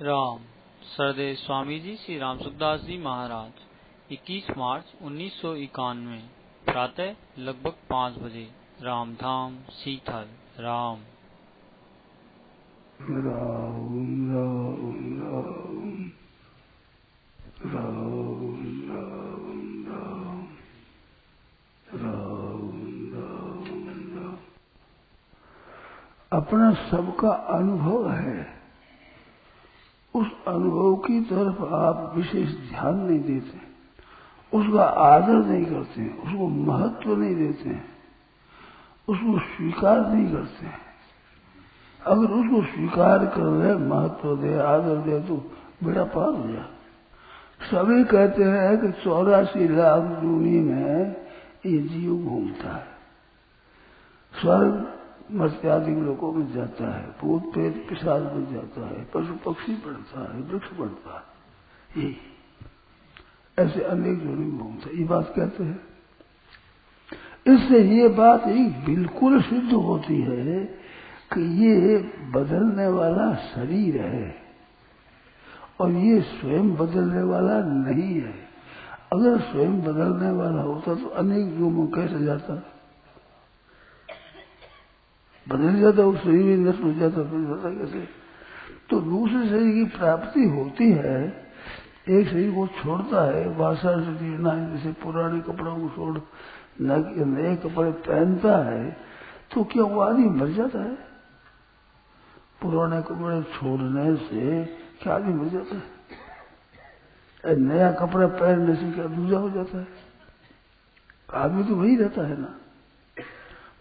राम सरदेव स्वामी जी श्री राम सुखदास जी महाराज 21 मार्च 1991 प्रातः लगभग 5 बजे रामधाम सीथल। राम राम राम राम राम राम राम राम राम। अपना सबका अनुभव है, उस अनुभव की तरफ आप विशेष ध्यान नहीं देते, उसका आदर नहीं करते, उसको महत्व नहीं देते, उसको स्वीकार नहीं करते। अगर उसको स्वीकार कर ले, महत्व दे, आदर दे तो बेड़ा पार हो जाए। सभी कहते हैं कि 84 लाख दुनिया में ये जीव घूमता है, स्वर्ग मर्त्यादि लोकों में जाता है, भूत प्रेत पिशाच बन जाता है, पशु पक्षी बढ़ता है, वृक्ष बढ़ता है, ये ऐसे अनेक जोड़ी में घूमता है। ये बात कहते हैं। इससे ये बात ही बिल्कुल सिद्ध होती है कि ये बदलने वाला शरीर है और ये स्वयं बदलने वाला नहीं है। अगर स्वयं बदलने वाला होता तो अनेक जोड़ों कैसे जाता, बदल जाता, उस शरीर में नष्ट हो जाता, फिर जाता कैसे? तो दूसरे शरीर की प्राप्ति होती है, एक शरीर को छोड़ता है, वासा शरीर ना, जैसे पुराने कपड़ों को छोड़ नए कपड़े पहनता है, तो क्या वो आदमी मर जाता है? पुराने कपड़े छोड़ने से क्या आदमी मर जाता है? नया कपड़ा पहनने से क्या दूजा हो जाता है? आदमी तो वही रहता है ना,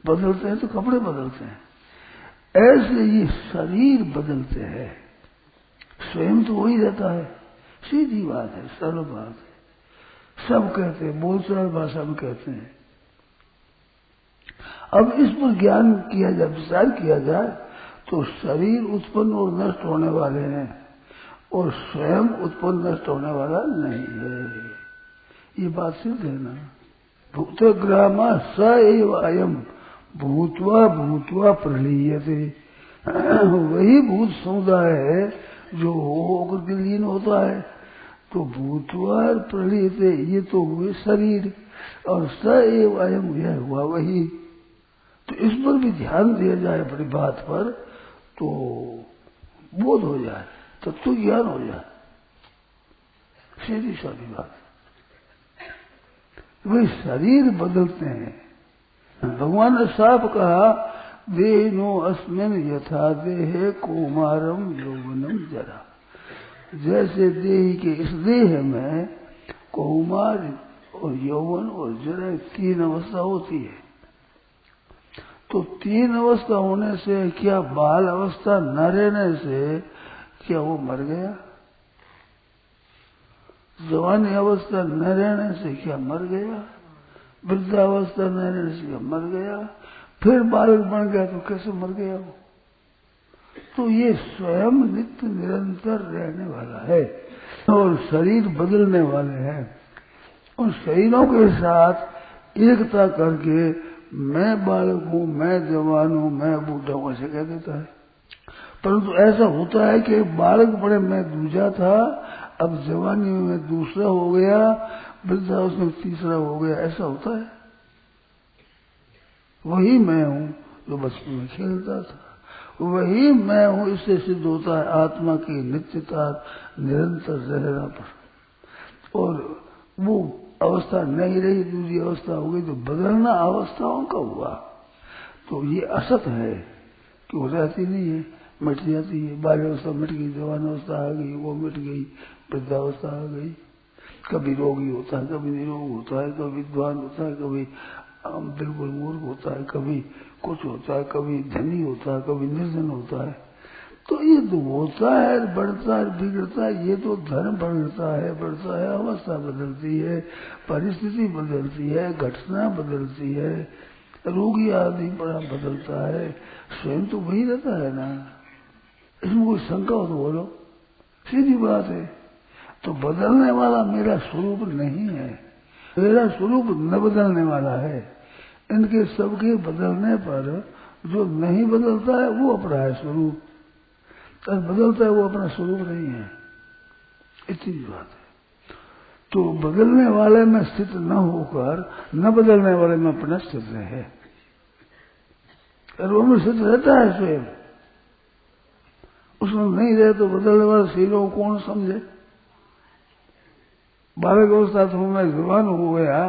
बदलते हैं तो कपड़े बदलते हैं, ऐसे ये शरीर बदलते हैं, स्वयं तो वही रहता है। सीधी बात है, सरल बात है, सब कहते हैं, बोलचाल भाषा में कहते हैं। अब इस पर ज्ञान किया जाए, विचार किया जाए तो शरीर उत्पन्न और नष्ट होने वाले हैं और स्वयं उत्पन्न नष्ट होने वाला नहीं है। ये बात सिद्ध है ना। भूतग्रामा स एव अयम भूतवा भूतवा प्रलीयते। वही भूत समुदाय है जो होकर के लीन होता है। तो भूतवा प्रलीयते, ये तो हुए शरीर, और स एव अयम यह हुआ वही। तो इस पर भी ध्यान दिया जाए अपनी बात पर, तो बोध हो जाए, तत्व ज्ञान हो जाए। सीधी सादी बात। वे शरीर बदलते हैं। भगवान ने साफ कहा, देहिनो अस्मिन यथा देहे कौमारम यौवनम जरा। जैसे देही के इस देह में कौमार और यौवन और जरा 3 अवस्था होती है। तो 3 अवस्था होने से क्या बाल अवस्था न रहने से क्या वो मर गया? जवानी अवस्था न रहने से क्या मर गया? वृद्धावस्था न रहने से क्या मर गया? फिर बालक बन गया तो कैसे मर गया वो? तो ये स्वयं नित्य निरंतर रहने वाला है और शरीर बदलने वाले हैं। उन शरीरों के साथ एकता करके मैं बालक हूं, मैं जवान हूं, मैं बूढ़ा हूं ऐसे कह देता है। परंतु ऐसा होता है कि बालक बड़े मैं दूजा था, अब जवानी में मैं दूसरा हो गया, वृद्धावस्था में तीसरा हो गया, ऐसा होता है। वही मैं हूं जो बचपन में खेलता था, वही मैं हूं। इससे सिद्ध होता है आत्मा की नित्यता, निरंतर रहना पर। और वो अवस्था नहीं रही, दूसरी अवस्था हो गई, तो बदलना अवस्थाओं का हुआ। तो ये असत है कि वो रहती नहीं है, मिट जाती है। बाल्यावस्था मिट गई, जवान अवस्था आ गई, वो मिट गई, वृद्धावस्था आ गई। कभी रोगी होता है, कभी निरोग होता है, कभी विद्वान होता है, कभी बिल्कुल मूर्ख होता है, कभी कुछ होता है, कभी धनी होता है, कभी निर्धन होता है। तो ये तो होता है, बढ़ता है, बिगड़ता है। ये तो धर्म बढ़ता है, अवस्था बदलती है, परिस्थिति बदलती है, घटना बदलती है, रोगी आदि बड़ा बदलता है, स्वयं तो वही रहता है ना। इसमें कोई शंका हो तो बोलो, सीधी बात है। तो बदलने वाला मेरा स्वरूप नहीं है, मेरा स्वरूप न बदलने वाला है। इनके सबके बदलने पर जो नहीं बदलता है वो अपना है स्वरूप। और बदलता है वो अपना स्वरूप नहीं है, इतनी बात है। तो बदलने वाले में स्थित न होकर न बदलने वाले में अपना स्थित रहे, और वो में स्थित रहता है स्वयं, उसमें नहीं रहे तो बदलने वाले शरीरों को कौन समझे। बालक अवस्था तो मैं जवान हो गया,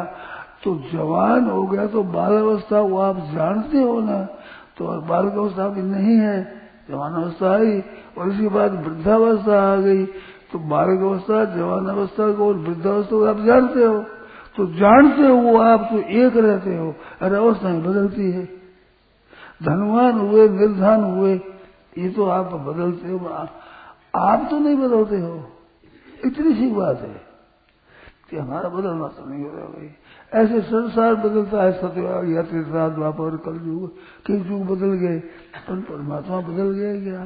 तो जवान हो गया तो बाल अवस्था वो आप जानते हो ना, तो बालक अवस्था भी नहीं है, जवान अवस्था आई, और इसके बाद वृद्धावस्था आ गई, तो बालक अवस्था, जवान अवस्था को और वृद्धावस्था को आप जानते हो, तो जानते हो वो आप तो एक रहते हो, अरे अवस्थाएं बदलती है। धनवान हुए, निर्धन हुए, ये तो आप बदलते हो, आप तो नहीं बदलते हो। इतनी सी बात है कि हमारा बदलना तो नहीं हो रहा भाई। ऐसे संसार बदलता है, सतयुग या त्रेता द्वापर कलयुग, कई युग बदल गए, पर परमात्मा बदल गया क्या?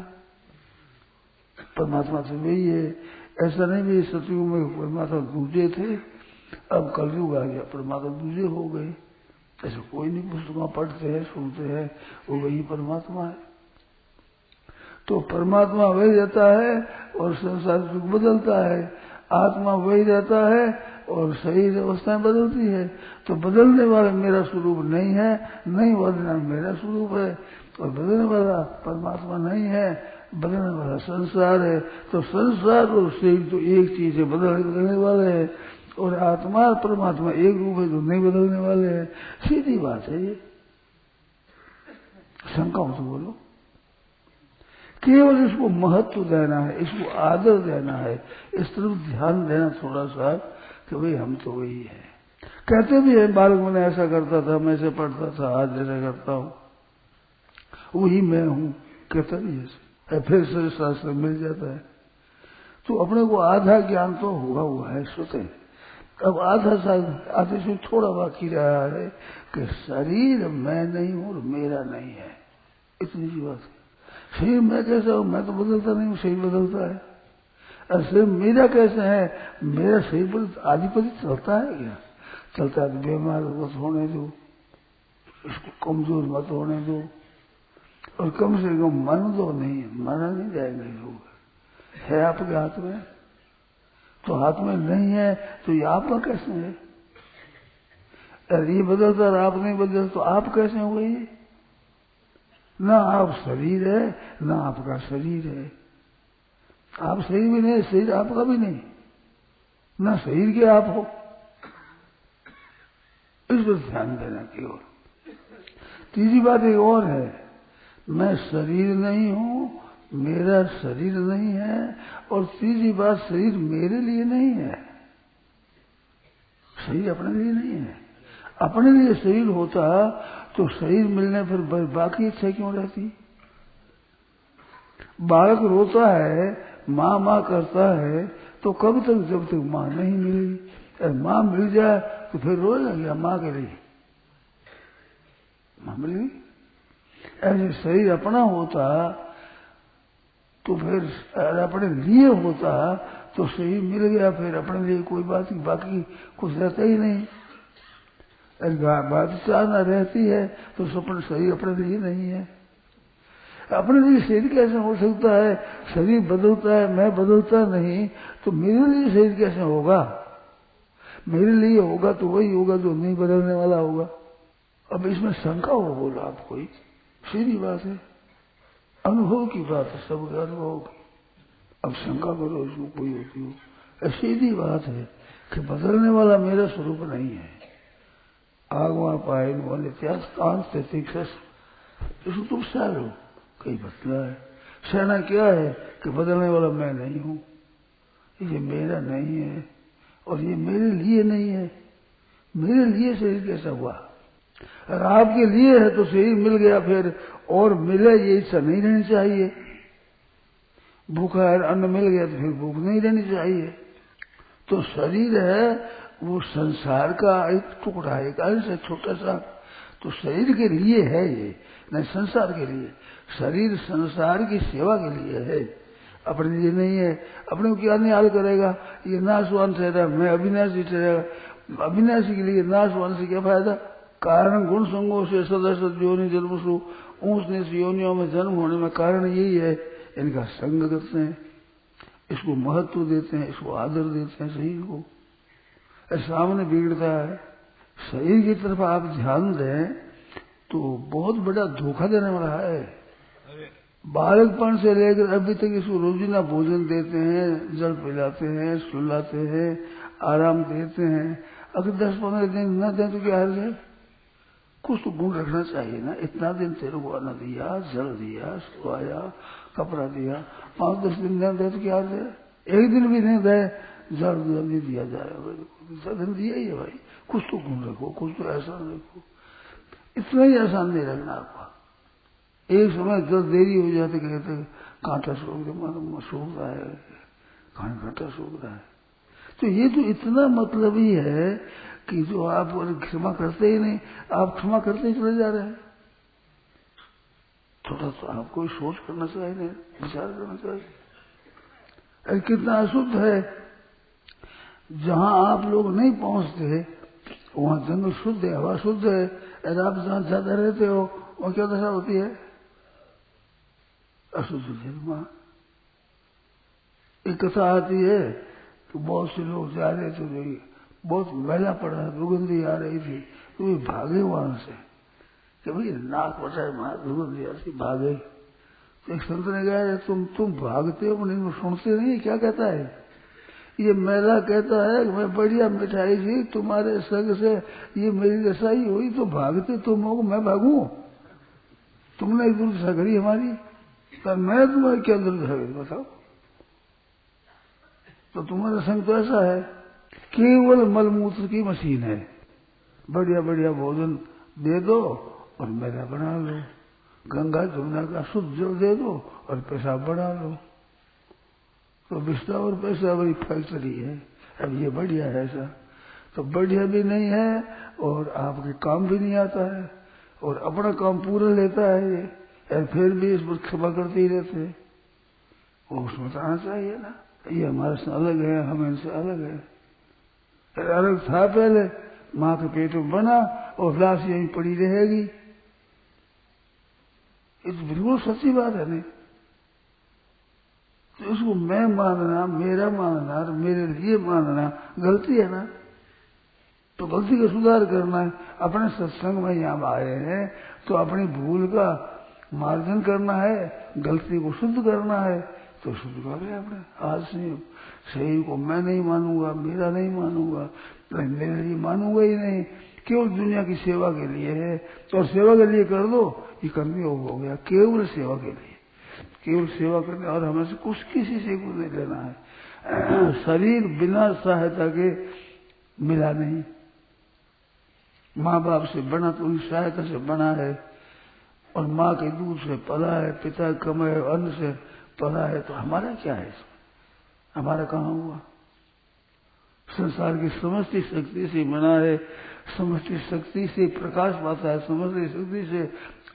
परमात्मा तो वही है। ऐसा नहीं भी सतयुग में परमात्मा दूजे थे, अब कलयुग आ गया परमात्मा दूजे हो गए, ऐसे कोई नहीं। पुस्तकों पढ़ते हैं, सुनते हैं, वो वही परमात्मा है। तो परमात्मा वही रहता है और संसार युग बदलता है, आत्मा वही रहता है और शरीर अवस्थाएं बदलती है। तो बदलने वाला मेरा स्वरूप नहीं है, नहीं बदलना मेरा स्वरूप है, और बदलने वाला परमात्मा नहीं है, बदलने वाला संसार है। तो संसार और शरीर तो एक चीज है, बदलने वाले है, और आत्मा और परमात्मा एक रूप है जो नहीं बदलने वाले हैं। सीधी बात है ये, शंका हो तो बोलो। केवल इसको महत्व देना है, इसको आदर देना है, इस तरफ ध्यान देना थोड़ा सा कि भाई हम तो वही है। कहते भी है बालक मैंने ऐसा करता था, मैं ऐसे पढ़ता था, आज ऐसा करता हूँ, वही मैं हूँ, कहता भी ऐसे, फिर से शास्त्र मिल जाता है। तो अपने को आधा ज्ञान तो हुआ है स्वतः, अब आधे से थोड़ा बाकी रहा है कि शरीर मैं नहीं हूँ और मेरा नहीं है, इतनी सी बात है। शरीर मैं कैसा हूँ, मैं तो बदलता नहीं हूँ, शरीर बदलता है। और शरीर मेरा कैसे है, मेरा शरीर पर आधिपत्य चलता है क्या? चलता है तो बीमार मत होने दो, इसको कमजोर मत होने दो, और कम से कम मन दो नहीं, माना नहीं जाएंगे लोग। है आपके हाथ में, तो हाथ में नहीं है तो ये आपका कैसे है? अरे ये बदलता और आप नहीं बदलते तो आप कैसे हो गए? ना आप शरीर है, ना आपका शरीर है। आप शरीर भी नहीं, शरीर आपका भी नहीं, ना शरीर के आप हो। इस पर ध्यान देना केवल। तीसरी बात एक और है, मैं शरीर नहीं हूं, मेरा शरीर नहीं है, और तीसरी बात शरीर मेरे लिए नहीं है। शरीर अपने लिए नहीं है। अपने लिए शरीर होता तो शरीर मिलने फिर बाकी इच्छा क्यों रहती? बालक रोता है, माँ माँ करता है, तो कब तक, जब तक माँ नहीं मिलेगी। माँ मिल जाए तो फिर रोएगा क्या माँ के लिए? माँ मिलेगी। ऐसे शरीर अपना होता तो फिर अपने लिए होता तो शरीर मिल गया, फिर अपने लिए कोई बात नहीं, बाकी कुछ रहता ही नहीं। बात चाहना रहती है तो सपन शरीर अपने लिए नहीं है। अपने लिए शरीर कैसे हो सकता है? शरीर बदलता है, मैं बदलता नहीं, तो मेरे लिए शरीर कैसे होगा? मेरे लिए होगा तो वही होगा जो नहीं बदलने वाला होगा। अब इसमें शंका हो बोला आप कोई? सीधी बात है, अनुभव की बात है, सबके अनुभव की। अब शंका करो इसको कोई होती हो, सीधी बात है कि बदलने वाला मेरा स्वरूप नहीं है। आगवा पाए वाले इसको तुम सह लो, कई बदला है। सहना क्या है कि बदलने वाला मैं नहीं हूं, ये मेरा नहीं है और ये मेरे लिए नहीं है। मेरे लिए शरीर कैसा हुआ? अगर आपके लिए है तो शरीर मिल गया, फिर और मिले ये इच्छा नहीं रहनी चाहिए। भूखा है, अन्न मिल गया तो फिर भूख नहीं रहनी चाहिए। तो शरीर है वो संसार का एक टुकड़ा है, एक अंश है छोटा सा, तो शरीर के लिए है ये, नहीं संसार के लिए। शरीर संसार की सेवा के लिए है, अपने लिए नहीं है। अपने को क्या निहाल करेगा? ये नाशवान ठहरा, मैं अविनाशी ठहरेगा। अविनाशी के लिए नाशवान से क्या फायदा? कारण गुण संगों से सदस्य योनि जन्म सु ऊंच नीच योनियों में जन्म होने में कारण यही है इनका संग करते हैं, इसको महत्व देते हैं, इसको आदर देते हैं शरीर को। सामने बिगड़ता है, शरीर की तरफ आप ध्यान दें तो बहुत बड़ा धोखा देने वाला है। बालकपन से लेकर अभी तक इसको रोजीना भोजन देते हैं, जल पिलाते हैं, सुलाते हैं, आराम देते हैं। अगर 10-15 दिन न दें तो क्या हर्ज है? कुछ तो गुण रखना चाहिए ना। इतना दिन तेरे को अन्न दिया, जल दिया, सुलाया, कपड़ा दिया, 5-10 दिन न दे तो क्या हर्ज है? एक दिन भी नहीं दे, जल नहीं दिया जाएगा, दिन दिया ही है भाई। कुछ तो गुण रखो, कुछ तो एहसान रखो। इतना ही एहसान नहीं रखना आपका। एक समय जब देरी हो जाती कहते कांटा सूख सूख रहा है, कांटा सूख रहा है। तो ये तो इतना मतलब ही है कि जो आप क्षमा करते ही नहीं, आप क्षमा करते ही चले जा रहे हैं। थोड़ा तो आपको सोच करना चाहिए, विचार करना चाहिए। अरे कितना अशुद्ध है। जहां आप लोग नहीं पहुंचते वहां जंगल शुद्ध है, हवा शुद्ध है। अगर आप जहां ज्यादा रहते हो वहां क्या दशा होती है? अशुद्ध जन्म। एक कथा आती है कि बहुत से लोग जा रहे थे, बहुत मैला पड़ा, दुर्गंधी आ रही थी, तो वे भागे वहां से कि भाई नाक बचाए वहां दुर्गंधी आती, भागे। तो एक संत ने कहा तुम भागते हो नहीं, सुनते नहीं, क्या कहता है? ये मैला कहता है कि मैं बढ़िया मिठाई थी तुम्हारे संग से, ये मेरी दशा ही हुई, तो भागते तुम हो, मैं भागू? तुमने एक दुर्दशा करी हमारी, तो मैं तुम्हारी क्या दुर्दशा करी बताओ? तो तुम्हारा संग तो ऐसा है, केवल मलमूत्र की मशीन है। बढ़िया बढ़िया भोजन दे दो और मैदा बना लो, गंगा जमुना का शुद्ध जल दे दो और पेशाब बना लो। तो विस्ता और पैसा वही फैक्ट्री है। अब ये बढ़िया है ऐसा तो बढ़िया भी नहीं है और आपके काम भी नहीं आता है और अपना काम पूरा लेता है ये, और फिर भी इस पर क्षमा करते ही रहते हैं। वो उसमें बताना चाहिए ना, ये हमारे से अलग है, हम इनसे अलग है। अलग था पहले, माँ के पेट में बना और लाश यहीं पड़ी रहेगी। ये तो बिल्कुल सच्ची बात है नहीं। तो उसको मैं मानना, मेरा मानना, मेरे लिए मानना गलती है ना। तो गलती का सुधार करना है। अपने सत्संग में यहाँ आए हैं तो अपनी भूल का मार्जन करना है, गलती को शुद्ध करना है। तो शुद्ध कर रहे अपने आज से शरीर को मैं नहीं मानूंगा, मेरा नहीं मानूंगा, मेरे लिए मानूंगा ही नहीं, केवल दुनिया की सेवा के लिए है। तो सेवा के लिए कर दो, ये कर्मयोग हो गया। केवल सेवा के लिए, केवल सेवा करने और हमें से कुछ किसी से कुछ नहीं लेना है। शरीर बिना सहायता के मिला नहीं। माँ बाप से बना तो उनकी सहायता से बना है और माँ के दूध से पला है, पिता कमाए अन्न से पला है। तो हमारा क्या है इसमें? हमारा कहाँ हुआ? संसार की समष्टि शक्ति से बना है, समष्टि शक्ति से प्रकाश पाता है, समष्टि शक्ति से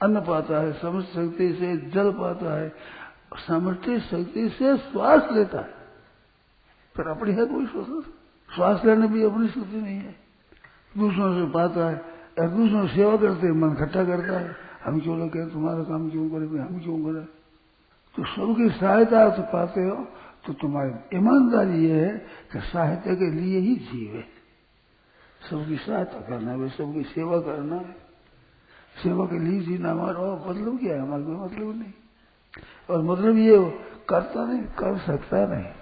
अन्न पाता है, समष्टि शक्ति से जल पाता है, समष्टि शक्ति से श्वास लेता है। पर अपनी है कोई श्वास लेने भी अपनी शक्ति नहीं है। दूसरों से पाता है और दूसरों से सेवा करते मन इकट्ठा करता है। हम क्यों लगे, तुम्हारा काम क्यों करें, हम क्यों करें? तो सबकी सहायता से पाते हो तो तुम्हारी ईमानदारी ये है कि सहायता के लिए ही जीवे। सबकी सहायता करना है, सबकी सेवा करना है। सेवा के लिए जीना हमारा मतलब क्या है? हमारा कोई मतलब नहीं। और मतलब ये करता नहीं, कर सकता नहीं।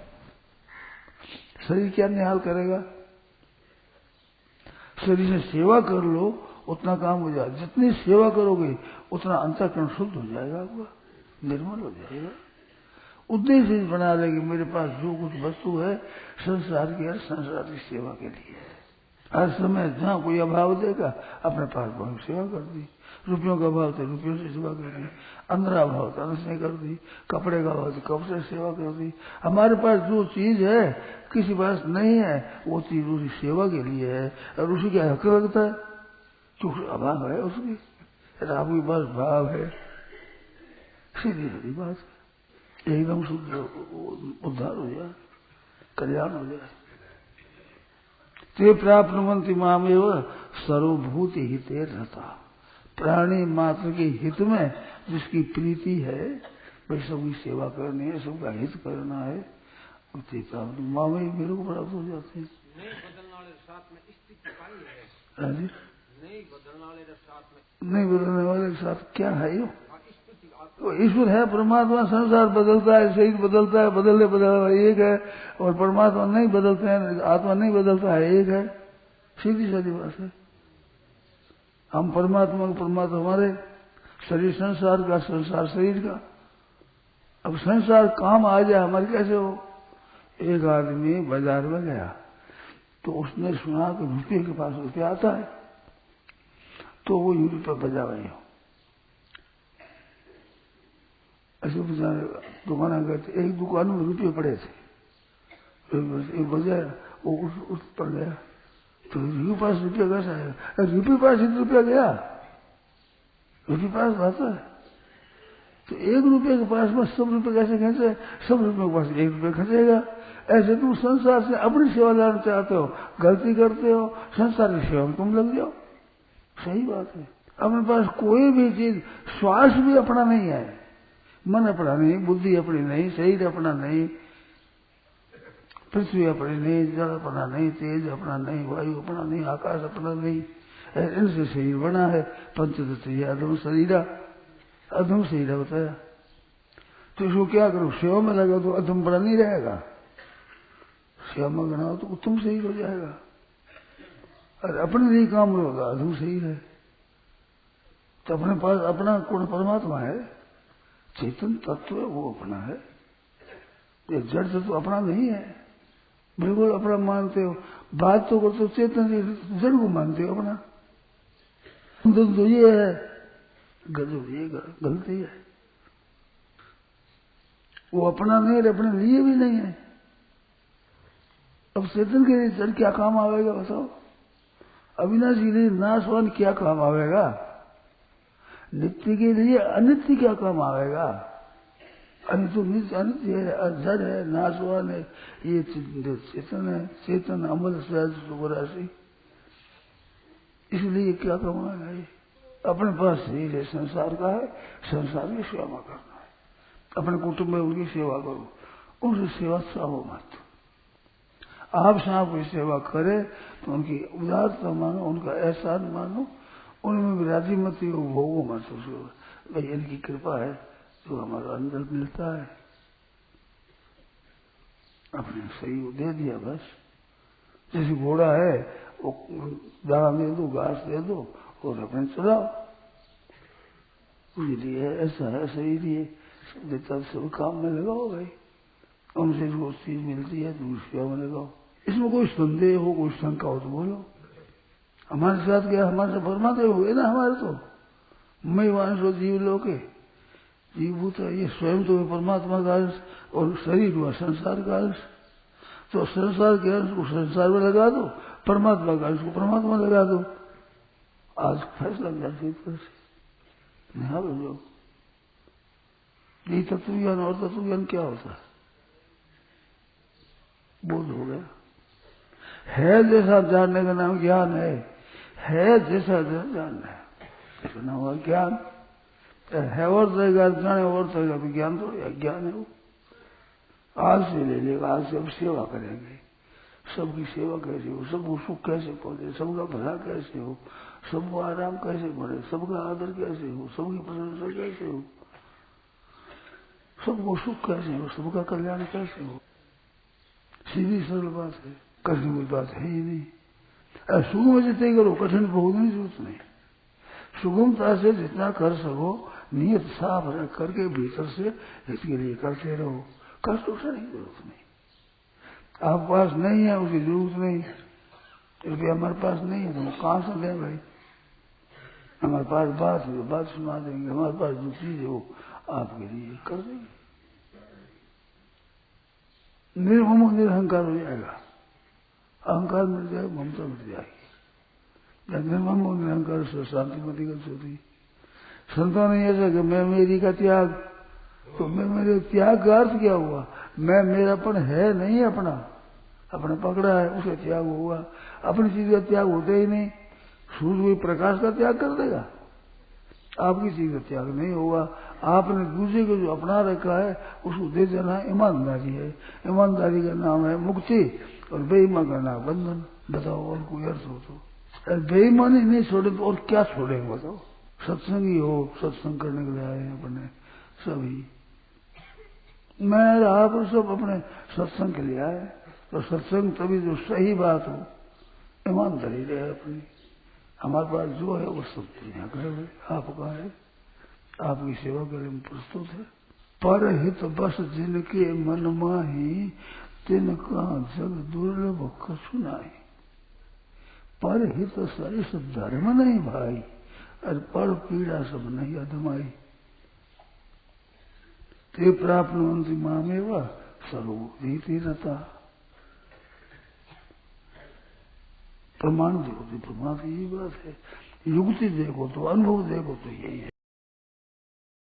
शरीर क्या निहाल करेगा? शरीर से सेवा कर लो उतना काम हो जाए। जितनी सेवा करोगे उतना अंतःकरण शुद्ध हो जाएगा, आपका निर्मल हो जाएगा। उद्देश्य बना लेंगे मेरे पास जो कुछ वस्तु है संसार की, हर संसार की सेवा के लिए है। हर समय जहाँ कोई अभाव देगा अपने पास बहुत सेवा कर दी। रुपयों का अभाव तो रुपयों से सेवा कर दी, अन्न अभाव तो अन्न से कर दी, कपड़े का अभाव तो कपड़े से सेवा कर दी। हमारे पास जो चीज है किसी पास नहीं है वो चीज उसकी सेवा के लिए है और उसी का हक लगता है। क्योंकि अभाव है उसकी, आपके पास भाव है, सीधी सीधी बात है। एकदम शुद्ध उद्धार हो जाए, कल्याण हो जाए। ते प्राप्नुवन्ति मामेव सर्वभूति हिते रता। प्राणी मात्र के हित में जिसकी प्रीति है भाई सबकी सेवा करनी है, सबका हित करना है, माँ में मेरे को प्राप्त हो जाते हैं। नहीं बदलने वाले साथ क्या है यो? तो ईश्वर है, परमात्मा, संसार बदलता है, शरीर बदलता है, बदलने बदलता एक है, और परमात्मा नहीं बदलते हैं, आत्मा नहीं बदलता है, एक है। सीधी सादी बात है। हम परमात्मा हमारे, शरीर संसार का, संसार शरीर का। अब संसार काम आ जाए हमारे कैसे हो? एक आदमी बाजार में गया तो उसने सुना कि रुपये के पास रुपया आता है, तो वो यूं रुपये बजा रहे हो, ऐसे दुकान गए थे, एक दुकान में रुपये पड़े थे, एक बजाय वो उस पर गया, तो रुपये पास रुपया कैसा है? रुपये पास एक रुपया गया, रुपये पास आता है, तो एक रुपये के पास में सब रुपये कैसे खींचे? सब रुपये के पास एक रुपये खींचेगा। ऐसे तुम संसार से अपनी सेवा लाना चाहते हो, गलती करते हो, संसार की सेवा में तुम लग जाओ। सही बात है। अपने पास कोई भी चीज, श्वास भी अपना नहीं है, मन अपना नहीं, बुद्धि अपनी नहीं, शरीर अपना नहीं, पृथ्वी अपनी नहीं, जल अपना नहीं, तेज अपना नहीं, वायु अपना नहीं, आकाश अपना नहीं, इनसे शरीर बना है। पंचतत्व अधम शरीरा, अधम शरीर बताया। तो इसको क्या करो? सेवा में लगा तो अधम बड़ा नहीं रहेगा, सेवा में गना हो तो उत्तम शरीर हो जाएगा। और अपने लिए काम होगा, अधम शरीर है। तो अपने पास अपना कौन? परमात्मा है, चेतन तत्व है, वो अपना है। ये जड़ तत्व अपना नहीं है, बिल्कुल अपना मानते हो। बात तो करते हो चेतन से, जड़ को मानते हो अपना। तो ये है गजब, ये गलती है। वो अपना नहीं है, अपने लिए भी नहीं है। अब चेतन के लिए जड़ क्या काम आवेगा बताओ? अविनाशी लिए नाशवान क्या काम आवेगा? नित्य के लिए अनित्य क्या काम आवेगा? अनित्य है, जड़ है, नाशवान है, ये चेतन है, चेतन अमल सहज राशि, इसलिए क्या काम आएगा? ये अपने पास शरीर है, संसार का है, संसार की सेवा करना है। अपने कुटुंब में उनकी सेवा करो, उनकी सेवा चाहो मत। आप सांप की सेवा करे तो उनकी उदारता मानो, उनका एहसान मानो, उनमें भी राजी मत हो, भोगो मत उसको। भाई इनकी कृपा है जो हमारा अंदर मिलता है, अपने सही दे दिया बस। जैसे घोड़ा है, वो दाना दे दो, घास दे दो और अपने चलाओ। इसलिए ऐसा है, सही लिए सब देता, सब काम में लगाओ भाई। उनसे जो चीज मिलती है तो सेवा में लगाओ। इसमें कोई संदेह हो, कोई शंका हो तो बोलो। हमारे साथ क्या, हमारे से परमात्मा हुए ना हमारे, तो मैं वांशो जीव लोके, जीवभूत है, ये स्वयं तो परमात्मा का अंश, और शरीर हुआ संसार का अंश। तो संसार के अंश को संसार में लगा दो, परमात्मा का अंश को परमात्मा लगा दो। आज फैसला जाती तरह से नहीं बोलो। ये तत्वज्ञान और तत्वज्ञान क्या होता है? बोध हो गया। है जैसा जानने का नाम ज्ञान है जैसा जानना है, इसका नाम हुआ ज्ञान। है और रहेगा, जाने और रहेगा तो ज्ञान तो अज्ञान है। वो आज से ले लेगा, आज से अब सेवा करेंगे, सबकी सेवा कैसे हो, सबको सुख कैसे पहुंचे, सबका भला कैसे हो, सबको आराम कैसे पड़े, सबका आदर कैसे हो, सबकी प्रशंसा कैसे हो, सबको सुख कैसे हो, सबका कल्याण कैसे हो। सीधी सरल बात है, कठिन कोई बात है ही नहीं। सुगम जितने करो, कठिन भोगने की जरूरत नहीं। सुगमता से जितना कर सको, नियत साफ रख करके भीतर से इसके लिए करते रहो। कष्ट उसे नहीं, जरूरत नहीं। आप पास नहीं है उसकी जरूरत नहीं। रुपया हमारे पास नहीं है तो कहां से दें भाई? हमारे पास बात है, बात सुना देंगे। हमारे पास जो चीज है वो आपके लिए कर देंगे। निर्मम निरहंकार हो जाएगा, अहंकार मिट जाएगा, ममता मिट जाएगी। जब निर्मम निरहंकार से शांति मती गति होती। संतों ने ऐसा कि मैं मेरी का त्याग, तो मैं मेरे त्याग का अर्थ क्या हुआ? मैं मेरापन है नहीं, अपना अपना पकड़ा है, उसे त्याग हुआ। अपनी चीज का त्याग होता ही नहीं। सूर्य हुई प्रकाश का त्याग कर देगा, आपकी चीज का त्याग नहीं होगा। आपने दूसरे को जो अपना रखा है उसको दे देना ईमानदारी है। ईमानदारी का नाम है मुक्ति और बेईमान का नाम बंधन। बताओ और कोई अर्थ हो तो? बेईमानी नहीं छोड़े तो और क्या छोड़ेंगे बताओ? सत्संग ही हो, सत्संग करने के लिए आए हैं अपने सभी, मैं रहा पर सब अपने सत्संग के लिए आए। तो सत्संग तभी जो सही बात हो, ईमानदारी रहे अपनी। हमारे पास जो है वो सब दुनिया का है, आपका है, आपकी सेवा के लिए हम प्रस्तुत है। पर हित बस जिनके मन माही तिनका जग दुर्लभ कछु नाहि। पर हित सारी सब धर्म नहीं भाई, और पर पीड़ा सब नहीं अधमाई। ते प्राप्नुवन्ति मामेव सर्वभूति रता। प्रमाण देखो तो प्रमाण की यही बात है, युक्ति देखो तो, अनुभव देखो तो यही है।